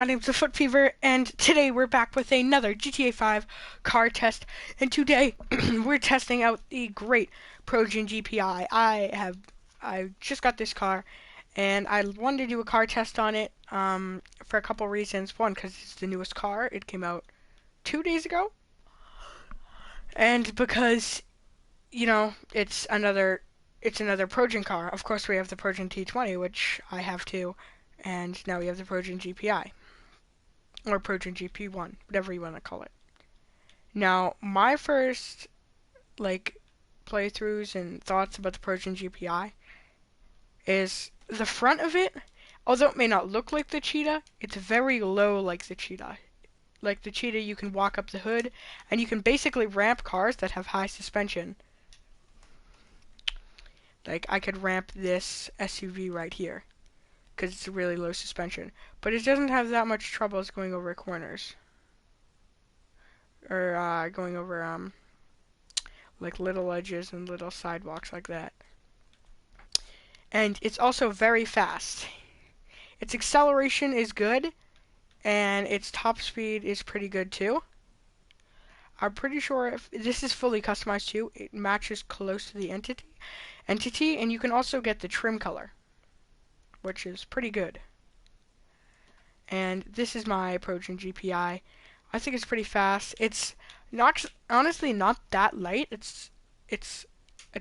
My name's the Foot Fever, and today we're back with another GTA 5 car test. And today we're testing out the great Progen GP1. I just got this car, and I wanted to do a car test on it for a couple reasons. One, because it's the newest car; it came out 2 days ago, and because it's another Progen car. Of course, we have the Progen T20, which I have too, and now we have the Progen GPI. Or Progen GP1, whatever you want to call it. Now, my first playthroughs and thoughts about the Progen GPI is the front of it, although it may not look like the Cheetah, it's very low like the Cheetah. Like the Cheetah, you can walk up the hood, and you can basically ramp cars that have high suspension. Like, I could ramp this SUV right here, because it's a really low suspension. But it doesn't have that much trouble as going over corners. Or going over like little edges and little sidewalks like that. And it's also very fast. Its acceleration is good, and its top speed is pretty good too. I'm pretty sure if this is fully customized too, it matches close to the entity, and you can also get the trim color, which is pretty good. And this is my Progen GPI. I think it's pretty fast. It's not honestly not that light. It's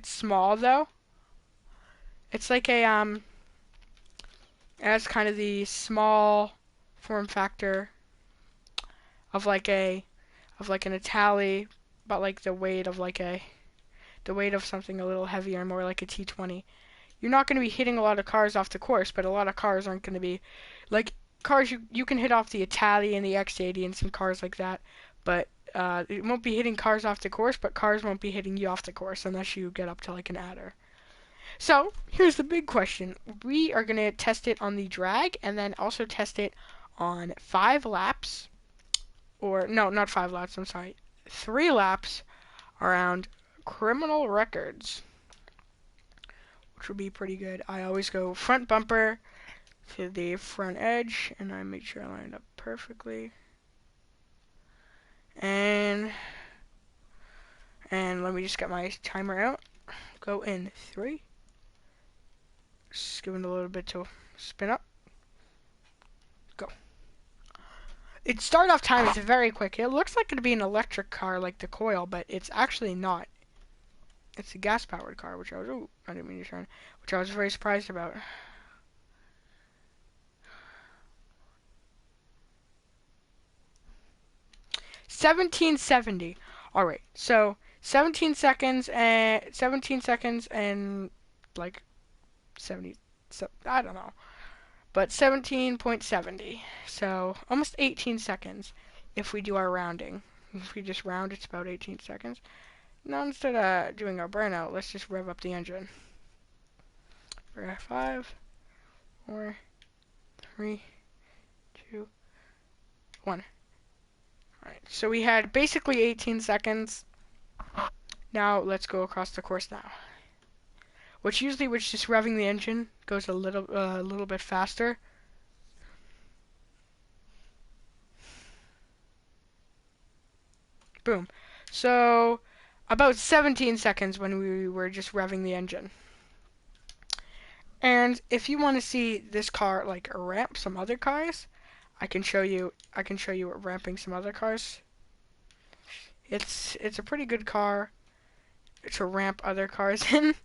small though. It's like a it has kind of the small form factor of an Itali, but like the weight of something a little heavier, more like a T20. You're not going to be hitting a lot of cars off the course, but a lot of cars aren't going to be like cars you can hit off the Itali and the X80 and some cars like that, but it won't be hitting cars off the course, but cars won't be hitting you off the course unless you get up to like an adder. So, here's the big question. We are going to test it on the drag and then also test it on 5 laps. Or, no, not 5 laps, I'm sorry. 3 laps around criminal records, which would be pretty good. I always go front bumper to the front edge, and I make sure I line it up perfectly. And let me just get my timer out. Go in 3. Just give it a little bit to spin up. Go. Its start off time is very quick. It looks like it'd be an electric car like the Coil, but it's actually not. It's a gas powered car, which I didn't mean to turn, which I was very surprised about. $17.70. Alright, so 17 seconds and like 70, so I don't know. But 17.70. So almost 18 seconds if we do our rounding. If we just round, it's about 18 seconds. Now instead of doing our burnout, let's just rev up the engine. For 5, 4, 3, 2, 1. Alright, so we had basically 18 seconds. Now let's go across the course now. Which usually with just revving the engine goes a little bit faster. Boom. So about 17 seconds when we were just revving the engine. And if you want to see this car like ramp some other cars, I can show you ramping some other cars. It's a pretty good car to ramp other cars in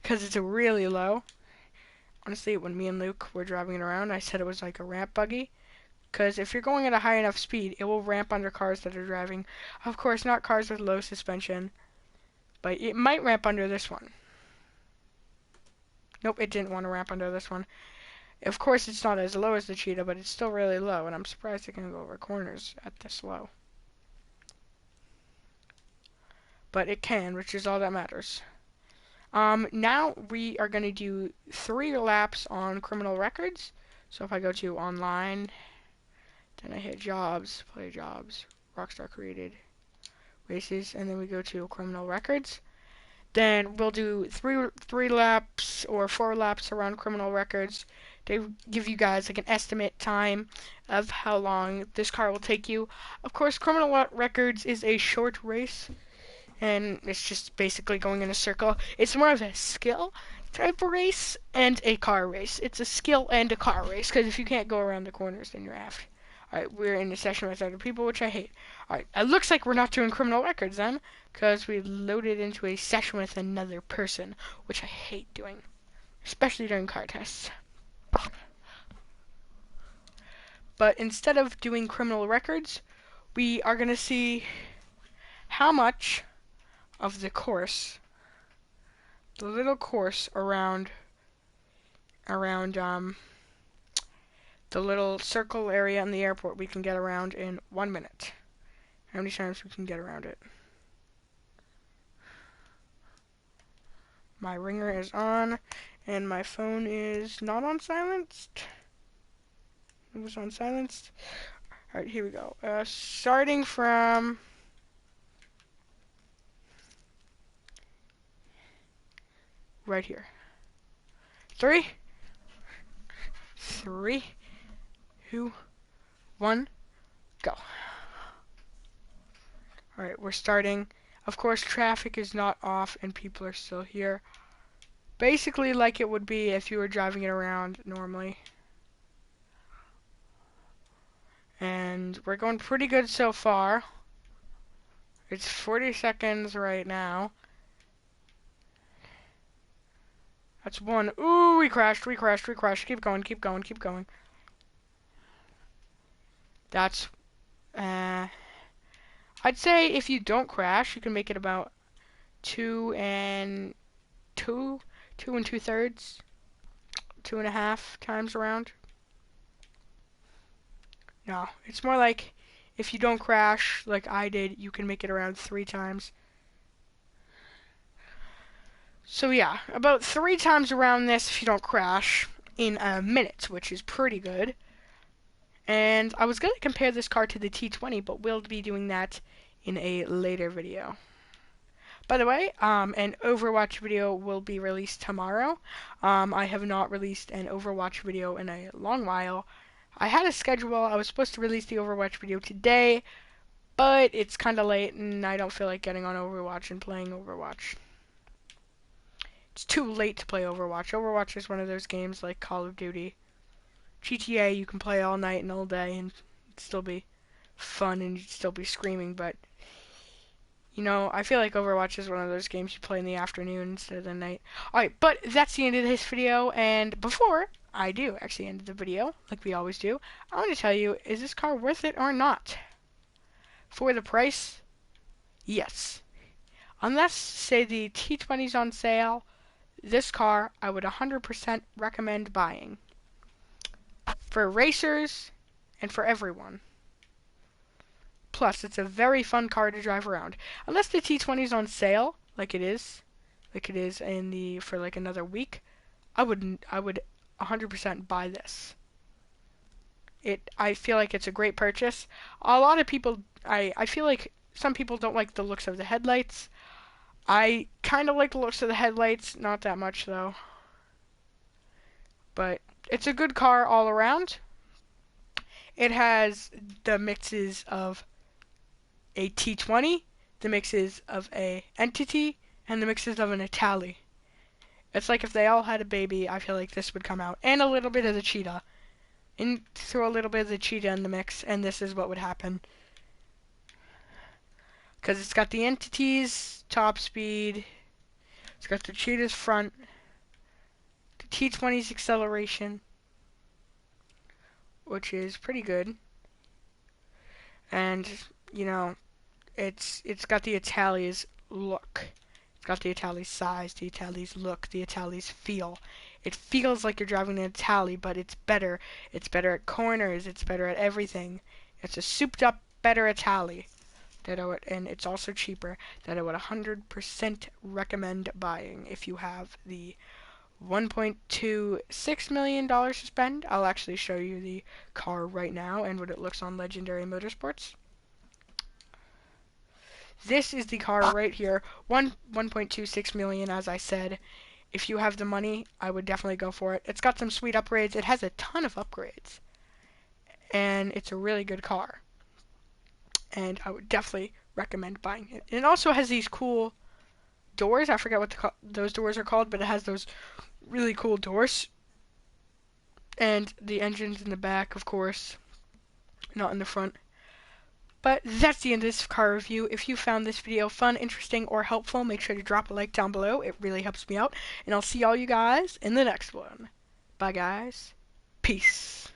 because it's really low. Honestly, when me and Luke were driving it around, I said it was like a ramp buggy. Because if you're going at a high enough speed, it will ramp under cars that are driving. Of course, not cars with low suspension, but it might ramp under this one. Nope, it didn't want to ramp under this one. Of course, it's not as low as the Cheetah, but it's still really low, and I'm surprised it can go over corners at this low. But it can, which is all that matters. Now we are going to do 3 laps on criminal records. So if I go to online, then I hit jobs, play jobs, Rockstar created races, and then we go to criminal records. Then we'll do three laps or 4 laps around criminal records They give you guys like an estimate time of how long this car will take you. Of course, criminal records is a short race, and it's just basically going in a circle. It's more of a skill type of race and a car race. It's a skill and a car race, because if you can't go around the corners, then you're effed. Alright, we're in a session with other people, which I hate. Alright, it looks like we're not doing criminal records then, because we loaded into a session with another person, which I hate doing, especially during car tests. But instead of doing criminal records, we are going to see how much of the course, the little course around the little circle area in the airport we can get around in 1 minute. How many times we can get around it. My ringer is on, and my phone is not on silenced. It was on silenced. Alright, here we go. Starting from right here. 3, 2, 1, go. Alright, we're starting. Of course, traffic is not off and people are still here. Basically like it would be if you were driving it around normally. And we're going pretty good so far. It's 40 seconds right now. That's 1. Ooh, we crashed. Keep going. That's, I'd say if you don't crash, you can make it about 2 and 2.3, 2.5 times around. No, it's more like if you don't crash like I did, you can make it around 3 times. So yeah, about 3 times around this if you don't crash in a minute, which is pretty good. And I was going to compare this car to the T20, but we'll be doing that in a later video. By the way, an Overwatch video will be released tomorrow. I have not released an Overwatch video in a long while. I had a schedule. I was supposed to release the Overwatch video today, but it's kind of late, and I don't feel like getting on Overwatch and playing Overwatch. It's too late to play Overwatch. Overwatch is one of those games like Call of Duty. GTA, you can play all night and all day, and it'd still be fun, and you'd still be screaming, but you know, I feel like Overwatch is one of those games you play in the afternoon instead of the night. Alright, but that's the end of this video, and before I do actually end the video, like we always do, I want to tell you, is this car worth it or not? For the price, yes. Unless, say, the T20 is on sale, this car I would 100% recommend buying. For racers, and for everyone. Plus, it's a very fun car to drive around. Unless the T20 is on sale, like it is in the for like another week, I would 100% buy this. I feel like it's a great purchase. A lot of people, I feel like some people don't like the looks of the headlights. I kind of like the looks of the headlights, not that much though. But it's a good car all around. It has the mixes of a T20, the mixes of a Entity, and the mixes of an Itali. It's like if they all had a baby, I feel like this would come out. And a little bit of the Cheetah. And throw a little bit of the Cheetah in the mix, and this is what would happen. Because it's got the Entity's top speed, it's got the Cheetah's front, the T20's acceleration, which is pretty good. And, you know, it's got the Itali's look. It's got the Itali's size, the Itali's look, the Itali's feel. It feels like you're driving an Itali, but it's better. It's better at corners. It's better at everything. It's a souped-up, better Itali. And it's also cheaper. That I would 100% recommend buying if you have the $1.26 million to spend. I'll actually show you the car right now and what it looks on Legendary Motorsports. This is the car right here. 1.26 million, as I said. if you have the money, I would definitely go for it. It's got some sweet upgrades. It has a ton of upgrades, and it's a really good car. And I would definitely recommend buying it. And it also has these cool doors. I forget what those doors are called, but it has those really cool doors. And the engine's in the back, of course, not in the front. But that's the end of this car review. If you found this video fun, interesting, or helpful, make sure to drop a like down below. It really helps me out. And I'll see all you guys in the next one. Bye, guys. Peace.